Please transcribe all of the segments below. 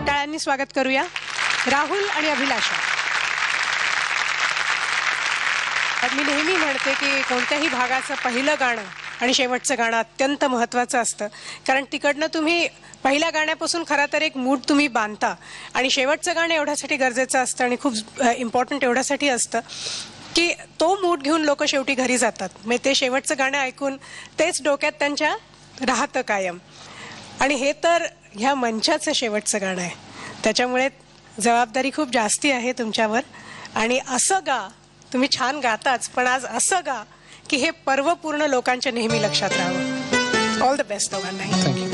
टाळ्यांनी स्वागत करूया राहुल आणि अभिलाषा. मी नेहमी म्हणते की कोणत्याही भागाचं पहिलं गाणं आणि शेवटचं गाणं अत्यंत महत्त्वाचं असतं, कारण तिकडनं तुम्ही पहिल्या गाण्यापासून खरं तर एक मूड तुम्ही बांधता आणि शेवटचं गाणं एवढ्यासाठी गरजेचं असतं आणि खूप इम्पॉर्टंट एवढ्यासाठी असतं की तो मूड घेऊन लोक शेवटी घरी जातात. मग ते शेवटचं गाणं ऐकून तेच डोक्यात त्यांच्या राहतं कायम. आणि हे तर ह्या मंचाचं शेवटचं गाणं आहे, त्याच्यामुळे जबाबदारी खूप जास्ती आहे तुमच्यावर. आणि असं गा, तुम्ही छान गाताच, पण आज असं गा की हे पर्व पूर्ण लोकांच्या नेहमी लक्षात राहावं. ऑल द बेस्ट दोघांनाही. थँक्यू.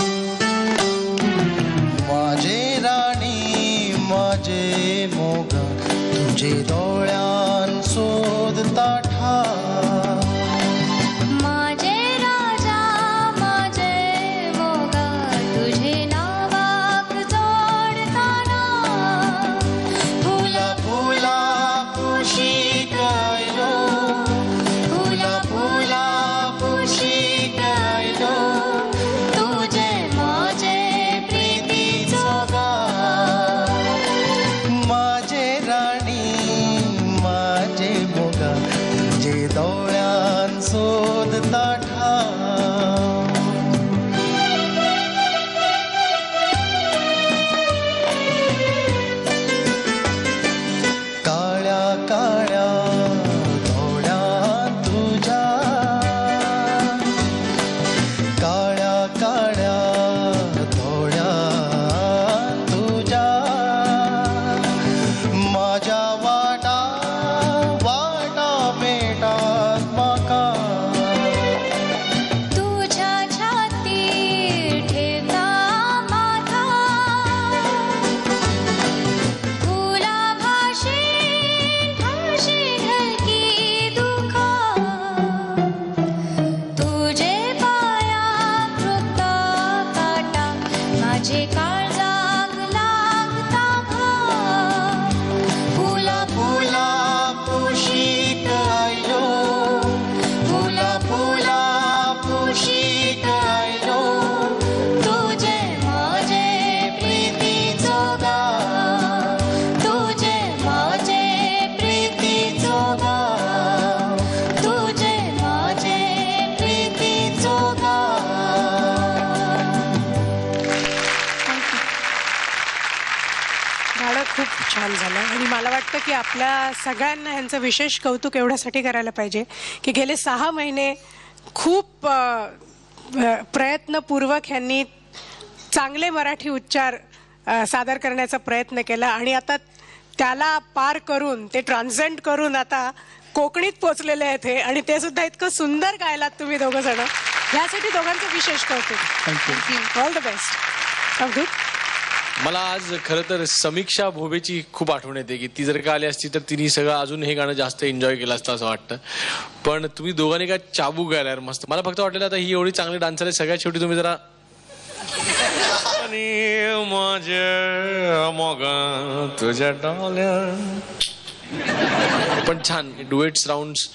माझे राणी माझे मोगा तुझे डोळ्यान शोधता ठाव. माझे राजा माझे मोगा तुझे नावाक जोडताना. फुला फुला कुशीक आयलो, फुला फुला कुशीक आयलो, तुझे माझे प्रीतीचो गाव. माझे राणी माझे मोगा तुझे डोळ्यान शोधता ठाव. काळ्या काळ्या डोळ्यात तुझ्या, काळ्या काळ्या डोळ्यात तुझ्या, माझ्या वाटा वाटा भेटात म्हाका. तुझ्या छाती ठेवता माथा, फुला भाशी भाशी घरकी दुखा. तुझे पाया कृता काटा, माझे काळजाक लागता घाव. फुला फुला कुशीक आयलो, फुला फुला कुशीक आयलो, तुझे माझे प्रीतीचो गाव. तुझे माझे प्रीतीचो गाव. तुझे माझे प्रीतीचो गाव. गाणं खूप छान झालं आणि मला वाटतं की आपल्या सगळ्यांना ह्यांचं विशेष कौतुक एवढ्यासाठी करायला पाहिजे की गेले 6 महिने खूप प्रयत्नपूर्वक ह्यांनी चांगले मराठी उच्चार सादर करण्याचा प्रयत्न केला आणि आता त्याला पार करून ते ट्रान्सेंड करून आता कोकणीत पोचलेले आहेत हे, आणि ते सुद्धा इतकं सुंदर गायलात तुम्ही दोघं जण. ह्यासाठी दोघांचं विशेष कौतुक. थँक्यू. All the best. अगदी मला आज खरं तर समीक्षा भोबेची खूप आठवण येते की ती जर का आली असती तर तिने सगळं अजून हे गाणं जास्त एन्जॉय केलं असतं असं वाटतं. पण तुम्ही दोघांनी काय चाबूक गायला यार, मस्त. मला फक्त वाटलं आता ही एवढी चांगली डान्सर आहे, सगळ्यात शेवटी तुम्ही जरा आणि माझ्या मोगा तुझ्या डोळ्या. पण छान डुएट्स राऊंड्स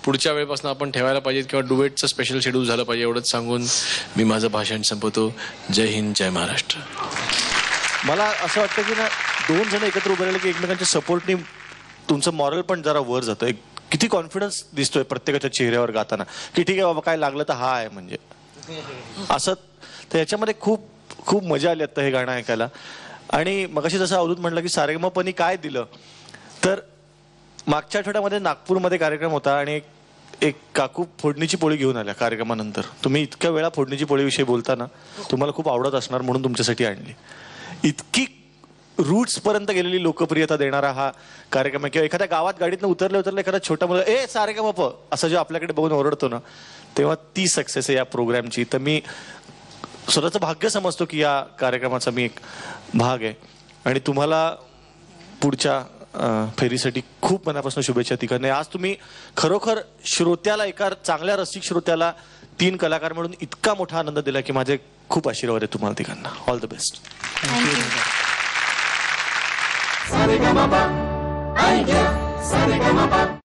पुढच्या वेळेपासून आपण ठेवायला पाहिजेत किंवा डुएटचं स्पेशल शेड्यूल झालं पाहिजे, एवढंच सांगून मी माझं भाषण संपवतो. जय हिंद, जय महाराष्ट्र. मला असं वाटतं की ना, 2 जण एकत्र उभे राहिले की एकमेकांच्या सपोर्टनी तुमचं मॉरल पण जरा वर जातं. किती कॉन्फिडन्स दिसतोय प्रत्येकाच्या चेहऱ्यावर गाताना की ठीक आहे बाबा, काय लागलं तर हा आहे म्हणजे असं. तर याच्यामध्ये खूप खूप मजा आली आता हे गाणं ऐकायला. आणि मगाशी जसं अवधूत म्हटलं की सारेगमपनी काय दिलं, तर मागच्या आठवड्यामध्ये नागपूरमध्ये कार्यक्रम होता आणि एक काकू फोडणीची पोळी घेऊन आल्या कार्यक्रमानंतर. तुम्ही इतक्या वेळा फोडणीची पोळीविषयी बोलताना तुम्हाला खूप आवडत असणार म्हणून तुमच्यासाठी आणली. इतकी रूट्स पर्यंत गेलेली लोकप्रियता देणारा हा कार्यक्रम आहे. किंवा एखाद्या गावात गाडीतनं उतरलं एखादा छोटा मुलं ए सारेगमप असं जे आपल्याकडे बघून ओरडतो ना, तेव्हा ती सक्सेस आहे या प्रोग्रामची. तर मी स्वतःचं भाग्य समजतो की या कार्यक्रमाचा मी एक भाग आहे. आणि तुम्हाला पुढच्या फेरीसाठी खूप मनापासून शुभेच्छा तिकडने. आज तुम्ही खरोखर श्रोत्याला, एका चांगल्या रसिक श्रोत्याला 3 कलाकार म्हणून इतका मोठा आनंद दिला की माझे खूप आशीर्वाद आहे तुम्हाला तिकडनं. All the best. थँक्यू.